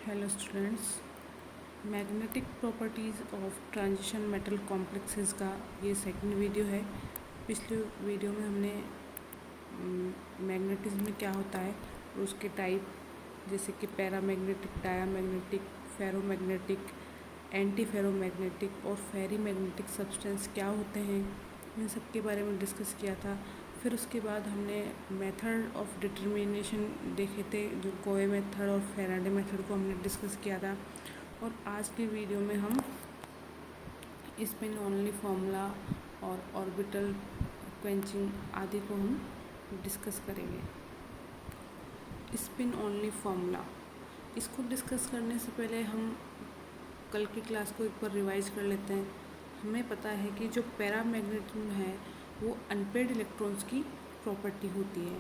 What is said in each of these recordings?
Hello students, magnetic properties of transition metal complexes का ये second video है। पिछले वीडियो में हमने मैग्नेटिज्म में क्या होता है और उसके टाइप जैसे कि paramagnetic, diamagnetic, ferromagnetic, anti ferromagnetic और फेरी मैग्नेटिक सब्सटेंस क्या होते हैं, इन सब के बारे में डिस्कस किया था। फिर उसके बाद हमने मेथड ऑफ डिटर्मिनेशन देखे थे, जो कोए मेथड और फैराडे मेथड को हमने डिस्कस किया था। और आज के वीडियो में हम स्पिन ओनली फार्मूला और ऑर्बिटल क्वेंचिंग आदि को हम डिस्कस करेंगे। स्पिन ओनली फार्मूला, इसको डिस्कस करने से पहले हम कल की क्लास को एक बार रिवाइज कर लेते हैं। हमें पता है कि जो पैरामैग्नेटिज्म है वो अनपेयर्ड इलेक्ट्रॉन्स की प्रॉपर्टी होती है,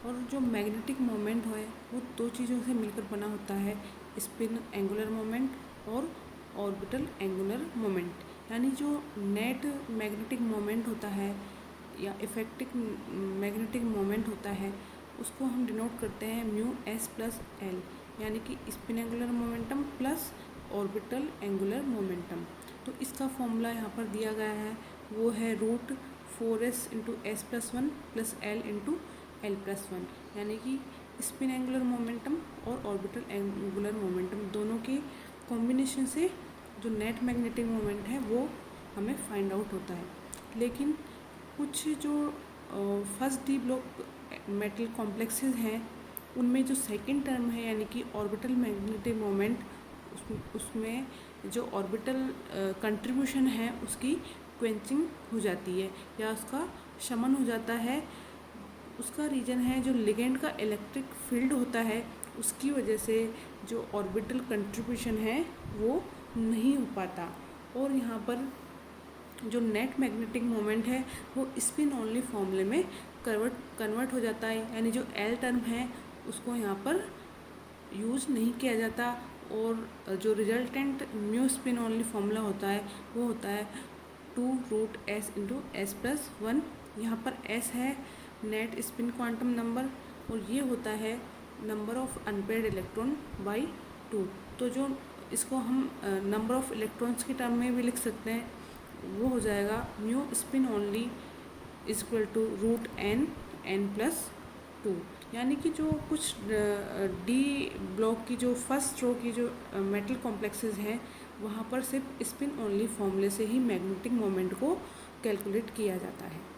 और जो मैग्नेटिक मोमेंट है वो दो चीज़ों से मिलकर बना होता है, स्पिन एंगुलर मोमेंट और ऑर्बिटल एंगुलर मोमेंट। यानी जो नेट मैग्नेटिक मोमेंट होता है या इफेक्टिव मैग्नेटिक मोमेंट होता है उसको हम डिनोट करते हैं म्यू एस प्लस एल, यानी कि spin angular momentum plus orbital angular momentum. तो इसका फॉर्मूला यहाँ पर दिया गया है, वो है √4s into S plus one plus L into L plus one, यानी कि स्पिन एंगुलर मोमेंटम और ऑर्बिटल एंगुलर मोमेंटम दोनों के कॉम्बिनेशन से जो नेट मैग्नेटिक मोमेंट है वो हमें फाइंड आउट होता है। लेकिन कुछ जो first D block metal complexes हैं उनमें जो सेकंड टर्म है यानी कि ऑर्बिटल मैग्नेटिक मोमेंट, उसमें जो ऑर्बिटल कंट्रीब्यूशन है उसकी क्वेंचिंग हो जाती है या उसका शमन हो जाता है। उसका रीज़न है जो लिगेंड का इलेक्ट्रिक फील्ड होता है, उसकी वजह से जो ऑर्बिटल कंट्रीब्यूशन है वो नहीं हो पाता, और यहाँ पर जो नेट मैग्नेटिक मोमेंट है वो स्पिन ओनली फॉर्मूले में कन्वर्ट हो जाता है। यानी जो एल टर्म है उसको यहाँ पर यूज़ नहीं किया जाता, और जो resultant mu spin only formula होता है वो होता है 2√s into S plus one. यहाँ पर s है नेट स्पिन क्वांटम नंबर, और ये होता है number of unpaired electron by 2। तो जो इसको हम नंबर ऑफ इलेक्ट्रॉन्स के टर्म में भी लिख सकते हैं, वो हो जाएगा mu spin only is equal to √n+2। यानी कि जो कुछ डी ब्लॉक की जो फर्स्ट रो की जो मेटल कॉम्प्लेक्सेस हैं वहाँ पर सिर्फ स्पिन ओनली फॉर्मूले से ही मैग्नेटिक मोमेंट को कैलकुलेट किया जाता है।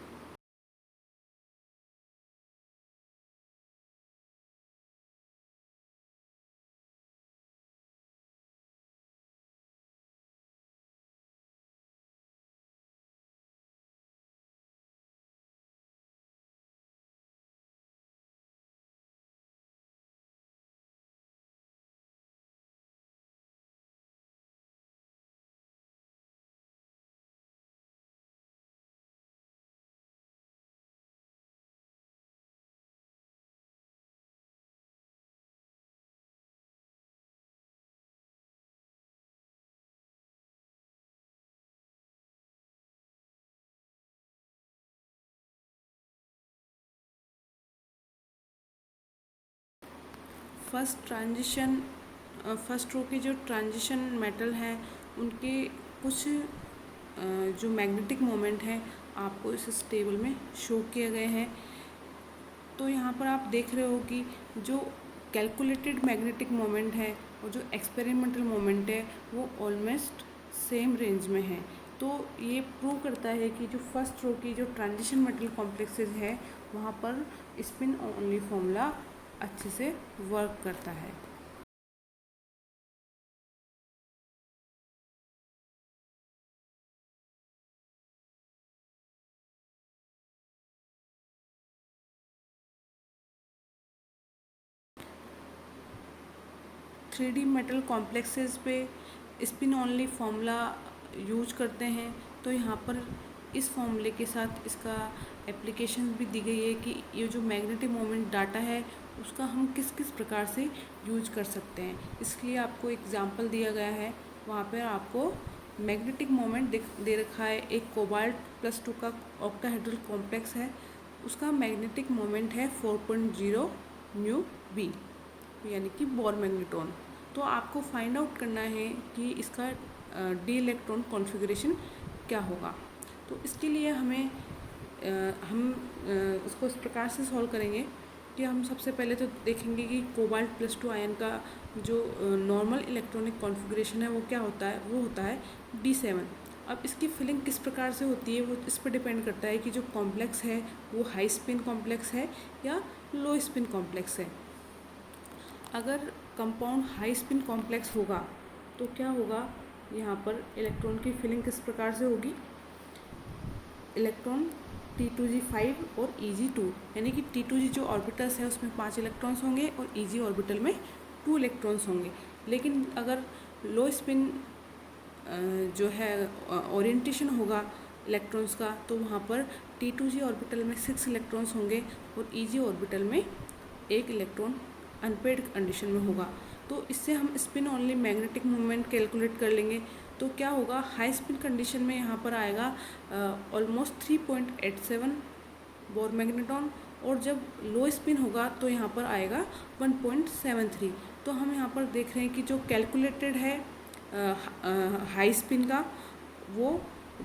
फर्स्ट रो के जो ट्रांजिशन मेटल हैं उनके कुछ जो मैग्नेटिक मोमेंट हैं आपको इस टेबल में शो किए गए हैं। तो यहाँ पर आप देख रहे हो कि जो कैलकुलेटेड मैग्नेटिक मोमेंट है और जो एक्सपेरिमेंटल मोमेंट है वो ऑलमोस्ट सेम रेंज में है। तो ये प्रूव करता है कि जो फर्स्ट रो की जो ट्रांजिशन मेटल कॉम्प्लेक्सेस है वहाँ पर स्पिन ओनली फॉर्मूला अच्छे से वर्क करता है। थ्री डी मेटल कॉम्प्लेक्सेस पे स्पिन ओनली फार्मूला यूज करते हैं। तो यहाँ पर इस फॉर्मूले के साथ इसका एप्लीकेशन भी दी गई है कि ये जो मैग्नेटिक मोमेंट डाटा है उसका हम किस किस प्रकार से यूज कर सकते हैं। इसलिए आपको एग्जांपल दिया गया है, वहाँ पर आपको मैग्नेटिक मोमेंट दे रखा है। एक कोबाल्ट+2 का ऑक्टाहेड्रल कॉम्प्लेक्स है, उसका मैग्नेटिक मोमेंट है 4.0 μ b, यानी कि बोर मैग्नेट्रॉन। तो आपको फाइंड आउट करना है कि इसका डी इलेक्ट्रॉन कॉन्फ़िगरेशन क्या होगा। तो इसके लिए हम उसको इस प्रकार से सॉल्व करेंगे कि हम सबसे पहले तो देखेंगे कि कोबाल्ट +2 आयन का जो नॉर्मल इलेक्ट्रॉनिक कॉन्फ़िगरेशन है वो क्या होता है, वो होता है D7। अब इसकी फिलिंग किस प्रकार से होती है वो इस पर डिपेंड करता है कि जो कॉम्प्लेक्स है वो हाई स्पिन कॉम्प्लेक्स है या लो स्पिन कॉम्प्लेक्स है। अगर कंपाउंड हाई स्पिन कॉम्प्लेक्स होगा तो क्या होगा, यहाँ पर इलेक्ट्रॉन की फिलिंग किस प्रकार से होगी, इलेक्ट्रॉन T2G5 और Eg2, यानी कि T2G जो ऑर्बिटल्स है उसमें 5 इलेक्ट्रॉन्स होंगे और Eg ऑर्बिटल में 2 इलेक्ट्रॉन्स होंगे। लेकिन अगर लो स्पिन जो है ओरिएंटेशन होगा इलेक्ट्रॉन्स का तो वहाँ पर T2G ऑर्बिटल में 6 इलेक्ट्रॉन्स होंगे और Eg ऑर्बिटल में 1 इलेक्ट्रॉन अनपेयर्ड कंडीशन में होगा। तो इससे हम spin only magnetic moment calculate कर लेंगे। तो क्या होगा, हाई स्पिन कंडीशन में यहाँ पर आएगा ऑलमोस्ट 3.87 बोर मैग्नेटॉन, और जब लो स्पिन होगा तो यहाँ पर आएगा 1.73। तो हम यहाँ पर देख रहे हैं कि जो कैलकुलेटेड है हाई स्पिन का वो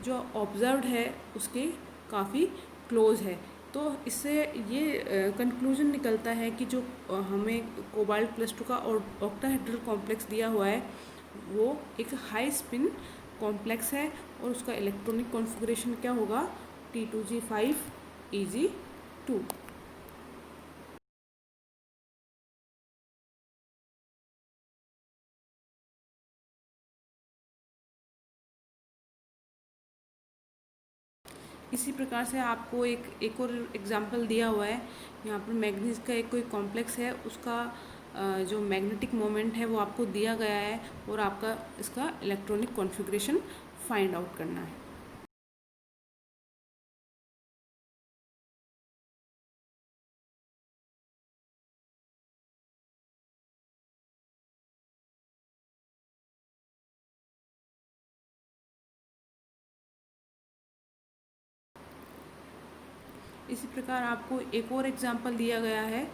जो ऑब्जर्व्ड है उसके काफ़ी क्लोज है। तो इससे ये कंक्लूजन निकलता है कि जो हमें कोबाल्ट +2 का और ऑक्टाहेड्रल कॉम्प्लेक्स दिया हुआ है वो एक हाई स्पिन कॉम्प्लेक्स है और उसका इलेक्ट्रॉनिक कॉन्फ़िगरेशन क्या होगा, T2G5 Eg2। इसी प्रकार से आपको एक और एग्जांपल दिया हुआ है, यहाँ पर मैग्नीज का एक कोई कॉम्प्लेक्स है, उसका जो मैग्नेटिक मोमेंट है वो आपको दिया गया है और आपका इसका इलेक्ट्रॉनिक कॉन्फ़िगरेशन फाइंड आउट करना है। इसी प्रकार आपको एक और एग्जांपल दिया गया है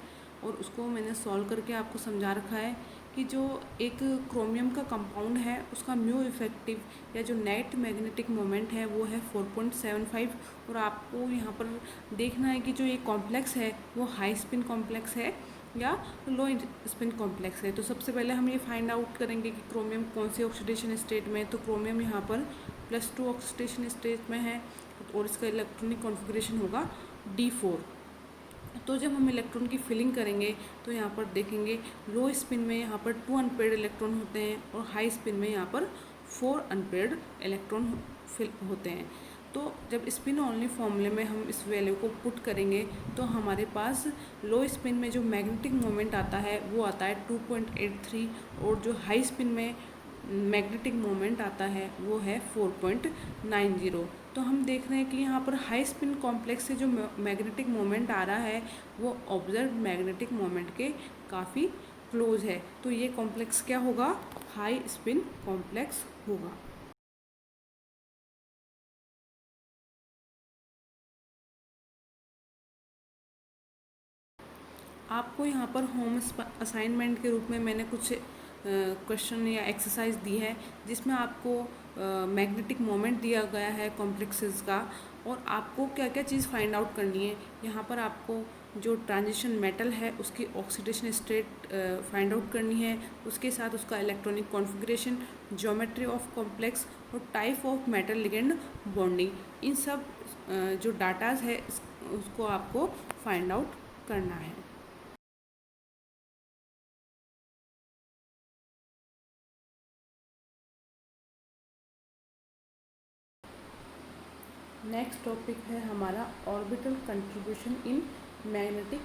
और उसको मैंने सॉल्व करके आपको समझा रखा है कि जो एक क्रोमियम का कंपाउंड है उसका म्यू इफेक्टिव या जो नेट मैग्नेटिक मोमेंट है वो है 4.75, और आपको यहाँ पर देखना है कि जो ये कॉम्प्लेक्स है वो हाई स्पिन कॉम्प्लेक्स है या लो स्पिन कॉम्प्लेक्स है। तो सबसे पहले हम ये फाइंड आउट करेंगे कि क्रोमियम कौन से ऑक्सीडेशन स्टेट में है। तो क्रोमियम यहाँ पर +2 ऑक्सीडेशन स्टेट में है और इसका इलेक्ट्रॉनिक कॉन्फ़िगरेशन होगा D4। तो जब हम इलेक्ट्रॉन की फिलिंग करेंगे तो यहाँ पर देखेंगे लो स्पिन में यहाँ पर 2 अनपेयर्ड इलेक्ट्रॉन होते हैं और हाई स्पिन में यहाँ पर 4 अनपेयर्ड इलेक्ट्रॉन होते हैं। तो जब स्पिन ओनली फॉर्मूले में हम इस वैल्यू को पुट करेंगे तो हमारे पास लो स्पिन में जो मैग्नेटिक मोमेंट आता है वो आता है 2.83 और जो हाई स्पिन में मैग्नेटिक मोमेंट आता है वो है 4.90। तो हम देख रहे हैं कि यहाँ पर हाई स्पिन कॉम्प्लेक्स से जो मैग्नेटिक मोमेंट आ रहा है वो ऑब्जर्व मैग्नेटिक मोमेंट के काफ़ी क्लोज है। तो ये कॉम्प्लेक्स क्या होगा, हाई स्पिन कॉम्प्लेक्स होगा। आपको यहाँ पर होम असाइनमेंट के रूप में मैंने कुछ क्वेश्चन या एक्सरसाइज दी है जिसमें आपको मैग्नेटिक मोमेंट दिया गया है कॉम्प्लेक्सेस का और आपको क्या क्या चीज़ फाइंड आउट करनी है। यहाँ पर आपको जो ट्रांजिशन मेटल है उसकी ऑक्सीडेशन स्टेट फाइंड आउट करनी है, उसके साथ उसका electronic configuration, geometry of complex और type of metal ligand bonding, इन सब जो डाटाज है उसको आपको फाइंड आउट करना है। नेक्स्ट टॉपिक है हमारा orbital contribution in magnetic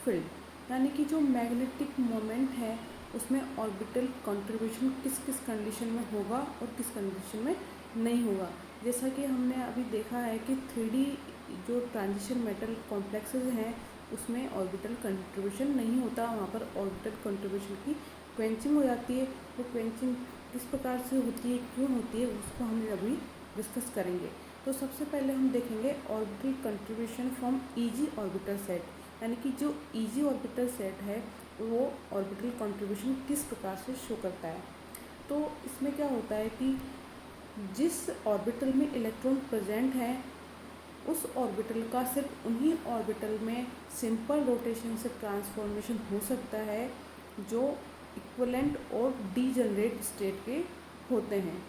field, यानी कि जो मैग्नेटिक मोमेंट है उसमें ऑर्बिटल कंट्रीब्यूशन किस किस कंडीशन में होगा और किस कंडीशन में नहीं होगा। जैसा कि हमने अभी देखा है कि 3D जो ट्रांजिशन मेटल कॉम्प्लेक्सेस हैं उसमें ऑर्बिटल कंट्रीब्यूशन नहीं होता, वहाँ पर ऑर्बिटल कंट्रीब्यूशन की क्वेंचिंग हो जाती है। वो क्वेंचिंग किस प्रकार से होती है, क्यों होती है, उसको हम अभी डिस्कस करेंगे। तो सबसे पहले हम देखेंगे orbital contribution from easy orbital set, यानी कि जो ईजी ऑर्बिटल सेट है वो ऑर्बिटल कंट्रीब्यूशन किस प्रकार से शो करता है। तो इसमें क्या होता है कि जिस ऑर्बिटल में इलेक्ट्रॉन प्रेजेंट है उस ऑर्बिटल का सिर्फ उन्हीं ऑर्बिटल में सिंपल रोटेशन से ट्रांसफॉर्मेशन हो सकता है जो इक्विवेलेंट और डीजनरेट स्टेट के होते हैं।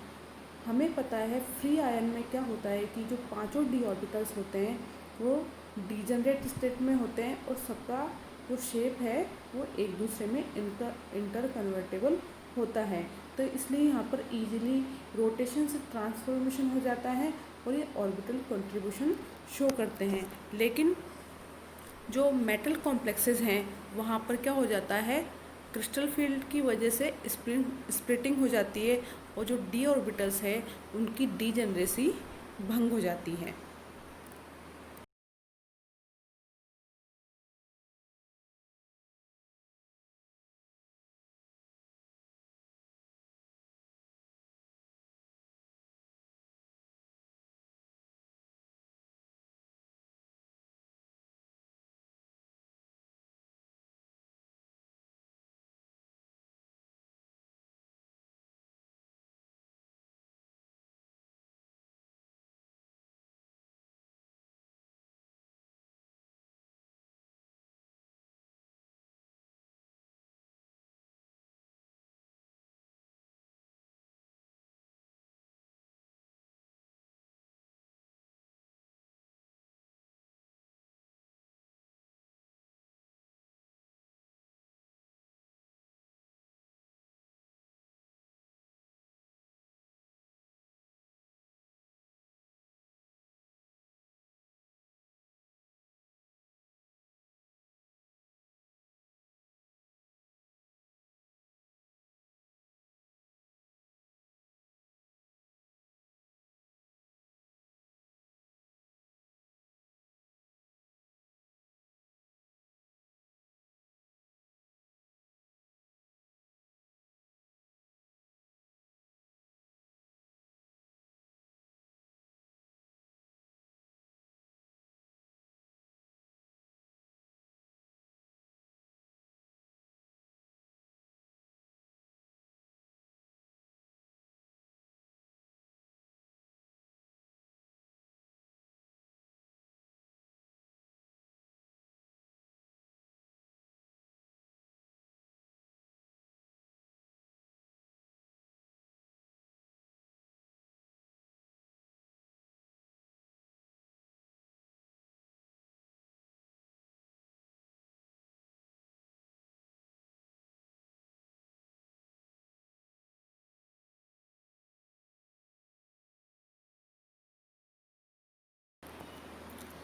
हमें पता है फ्री आयन में क्या होता है कि जो पांचों डी ऑर्बिटल्स होते हैं वो डीजनरेट स्टेट में होते हैं और सबका जो शेप है वो एक दूसरे में इंटर कन्वर्टेबल होता है। तो इसलिए यहाँ पर इजीली रोटेशन से ट्रांसफॉर्मेशन हो जाता है और ये ऑर्बिटल कंट्रीब्यूशन शो करते हैं। लेकिन जो मेटल कॉम्प्लेक्सेस हैं वहाँ पर क्या हो जाता है, क्रिस्टल फील्ड की वजह से स्प्लिटिंग हो जाती है और जो डी ऑर्बिटल्स है उनकी डीजनरेसी भंग हो जाती है।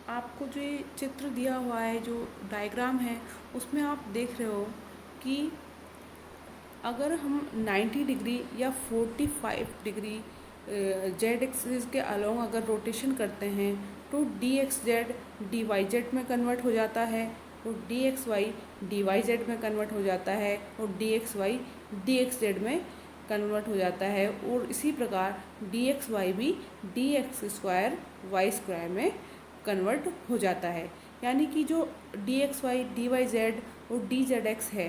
आपको जो ये चित्र दिया हुआ है, जो डायग्राम है, उसमें आप देख रहे हो कि अगर हम 90 डिग्री या 45 डिग्री जेड एक्सिस के अलोंग अगर रोटेशन करते हैं तो D X Z D Y Z में कन्वर्ट हो जाता है और D X Y D Y Z में कन्वर्ट हो जाता है और D X Y D X Z में कन्वर्ट हो जाता है और इसी प्रकार डी एक्स वाई भी D X square Y square में कन्वर्ट हो जाता है। यानी कि जो D X Y D Y Z और डी जेड एक्स है,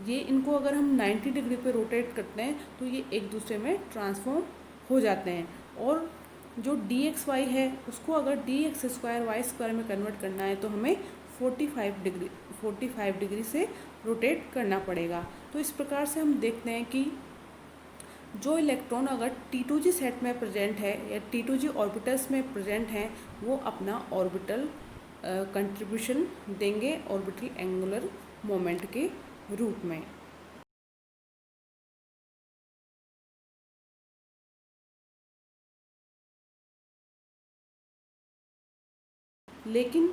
ये इनको अगर हम 90 डिग्री पे रोटेट करते हैं तो ये एक दूसरे में ट्रांसफॉर्म हो जाते हैं। और जो डी एक्स वाई है उसको अगर D X square Y square में कन्वर्ट करना है तो हमें 45 डिग्री से रोटेट करना पड़ेगा। तो इस प्रकार से हम देखते हैं कि जो इलेक्ट्रॉन अगर T2G सेट में प्रेजेंट है या T2G ऑर्बिटल्स में प्रेजेंट हैं वो अपना ऑर्बिटल कंट्रीब्यूशन देंगे ऑर्बिटल एंगुलर मोमेंट के रूप में। लेकिन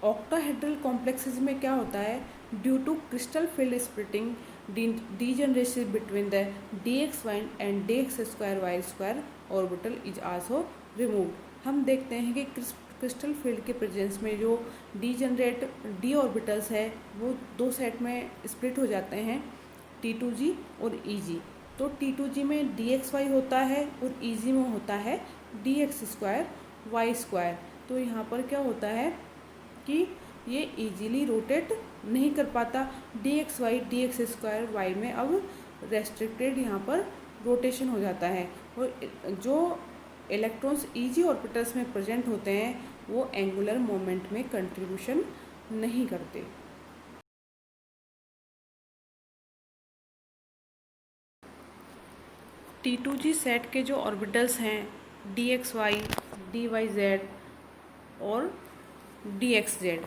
ऑक्टाहेड्रल कॉम्प्लेक्सेस में क्या होता है, due to crystal field splitting degeneration between the dxy and dx square y square orbital is also removed। हम देखते हैं कि क्रिस्टल फील्ड के प्रेजेंस में जो डीजनरेट डी ऑर्बिटल्स है वो दो सेट में स्प्लिट हो जाते हैं, T2G और EG। तो T2G में dxy होता है और EG में होता है dx स्क्वायर वाई स्क्वायर। तो यहाँ पर क्या होता है कि ये इजीली रोटेट नहीं कर पाता, D X Y D X square Y में अब रेस्ट्रिक्टेड यहाँ पर रोटेशन हो जाता है। और जो इलेक्ट्रॉन्स ईजी ऑर्बिटल्स में प्रेजेंट होते हैं वो एंगुलर मोमेंट में कंट्रीब्यूशन नहीं करते। T2G सेट के जो ऑर्बिटल्स हैं D X Y, D Y Z और डी एक्स जेड,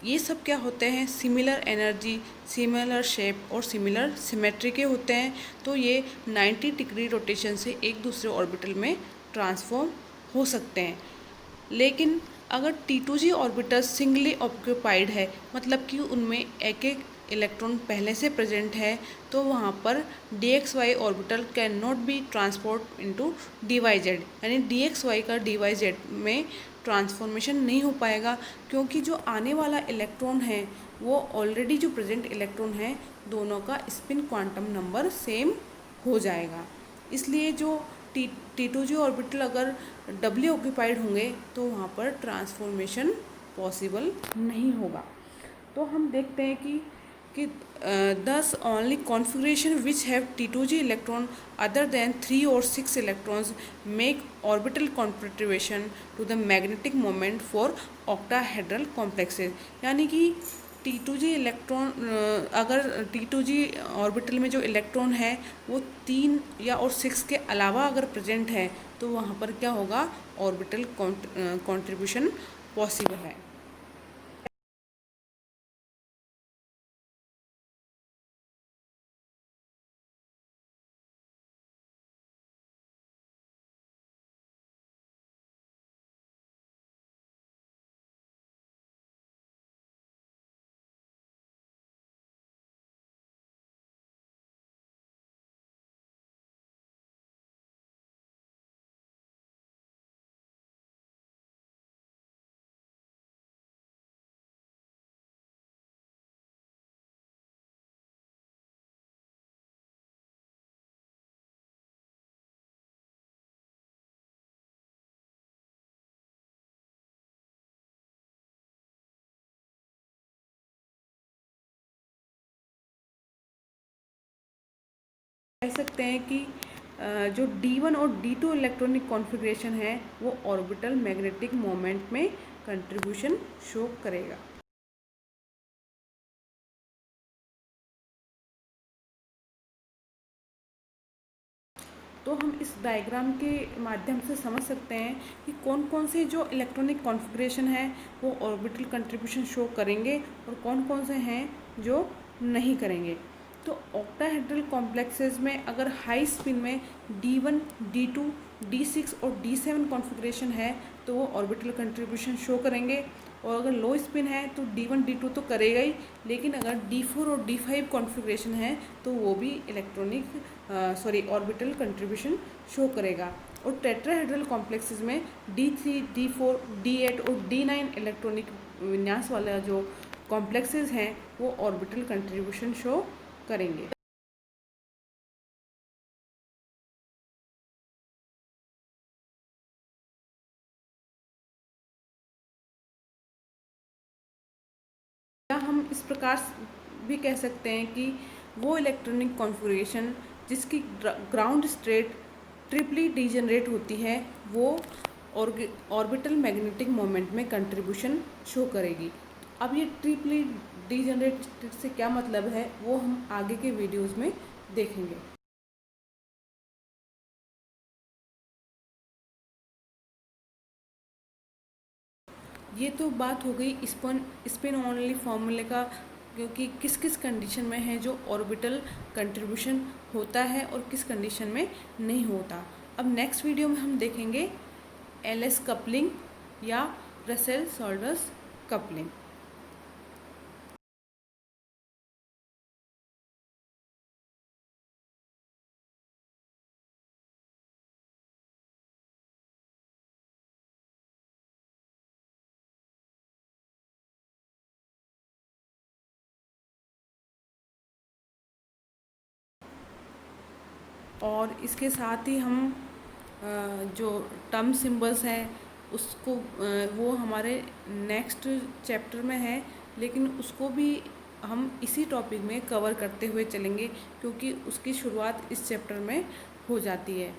ये सब क्या होते हैं, सिमिलर एनर्जी, सिमिलर शेप और सिमिलर सिमेट्री के होते हैं। तो ये 90 डिग्री रोटेशन से एक दूसरे ऑर्बिटल में ट्रांसफॉर्म हो सकते हैं। लेकिन अगर T2G ऑर्बिटल सिंगली ऑक्यूपाइड है, मतलब कि उनमें एक एक इलेक्ट्रॉन पहले से प्रेजेंट है, तो वहाँ पर DXY orbital can not be transport into DYZ, यानी DXY का DYZ में ट्रांसफॉर्मेशन नहीं हो पाएगा, क्योंकि जो आने वाला इलेक्ट्रॉन है वो ऑलरेडी जो प्रेजेंट इलेक्ट्रॉन है दोनों का स्पिन क्वांटम नंबर सेम हो जाएगा। इसलिए जो T2G ऑर्बिटल अगर डबली ऑक्यूपाइड होंगे तो वहाँ पर ट्रांसफॉर्मेशन पॉसिबल नहीं होगा। तो हम देखते हैं कि thus only configuration which have T2G electron other than 3 or 6 electrons make orbital contribution to the magnetic moment for octahedral complexes। यानी कि T2G इलेक्ट्रॉन अगर T2G ऑर्बिटल में जो इलेक्ट्रॉन है वो 3 या और 6 के अलावा अगर प्रेजेंट है तो वहाँ पर क्या होगा, ऑर्बिटल कंट्रीब्यूशन पॉसिबल है। कह सकते हैं कि जो D1 और D2 इलेक्ट्रॉनिक कॉन्फ़िगरेशन है वो ऑर्बिटल मैग्नेटिक मोमेंट में कंट्रीब्यूशन शो करेगा। तो हम इस डायग्राम के माध्यम से समझ सकते हैं कि कौन कौन से जो इलेक्ट्रॉनिक कॉन्फ़िगरेशन है वो ऑर्बिटल कंट्रीब्यूशन शो करेंगे और कौन कौन से हैं जो नहीं करेंगे। तो ऑक्टाहेड्रल कॉम्प्लेक्सेस में अगर हाई स्पिन में D1, D2, D6 और D7 कॉन्फ़िगरेशन है तो वो ऑर्बिटल कंट्रीब्यूशन शो करेंगे, और अगर लो स्पिन है तो D1, D2 तो करेगा ही, लेकिन अगर D4 और D5 कॉन्फ़िगरेशन है तो वो भी ऑर्बिटल कंट्रीब्यूशन शो करेगा। और टेट्राहेड्रल कॉम्प्लेक्सेस में D3, D4, D8 और D9 इलेक्ट्रॉनिक विन्यास वाला जो कॉम्प्लेक्सेस हैं वो ऑर्बिटल कंट्रीब्यूशन शो करेंगे। या हम इस प्रकार भी कह सकते हैं कि वो इलेक्ट्रॉनिक कॉन्फ़िगरेशन जिसकी ग्राउंड स्टेट ट्रिपली डीजनरेट होती है वो ऑर्बिटल मैग्नेटिक मोमेंट में कंट्रीब्यूशन शो करेगी। अब ये ट्रिपली डीजनरेट से क्या मतलब है वो हम आगे के वीडियोस में देखेंगे। ये तो बात हो गई स्पिन ओनली फॉर्मूले का, क्योंकि किस किस कंडीशन में है जो ऑर्बिटल कंट्रीब्यूशन होता है और किस कंडीशन में नहीं होता। अब नेक्स्ट वीडियो में हम देखेंगे एलएस कपलिंग या रसेल सॉल्डर्स कपलिंग। और इसके साथ ही हम जो टर्म सिंबल्स हैं उसको वो हमारे नेक्स्ट चैप्टर में है, लेकिन उसको भी हम इसी टॉपिक में कवर करते हुए चलेंगे, क्योंकि उसकी शुरुआत इस चैप्टर में हो जाती है।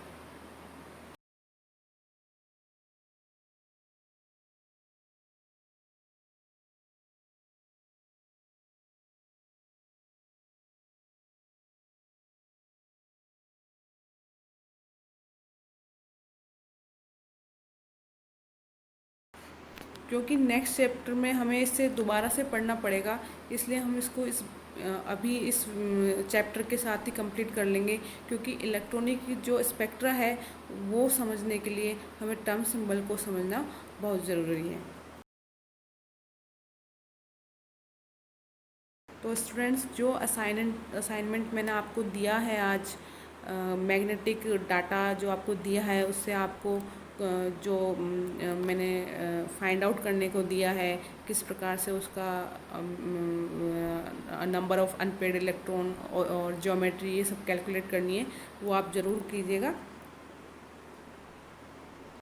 क्योंकि नेक्स्ट चैप्टर में हमें इसे दोबारा से पढ़ना पड़ेगा, इसलिए हम इसको अभी इस चैप्टर के साथ ही कंप्लीट कर लेंगे, क्योंकि इलेक्ट्रॉनिक की जो स्पेक्ट्रा है वो समझने के लिए हमें टर्म सिंबल को समझना बहुत ज़रूरी है। तो स्टूडेंट्स, जो असाइनमेंट मैंने आपको दिया है आज, मैग्नेटिक डाटा जो आपको दिया है, उससे आपको जो मैंने फाइंड आउट करने को दिया है किस प्रकार से उसका नंबर ऑफ़ अनपेड इलेक्ट्रॉन और ज्योमेट्री ये सब कैलकुलेट करनी है, वो आप ज़रूर कीजिएगा।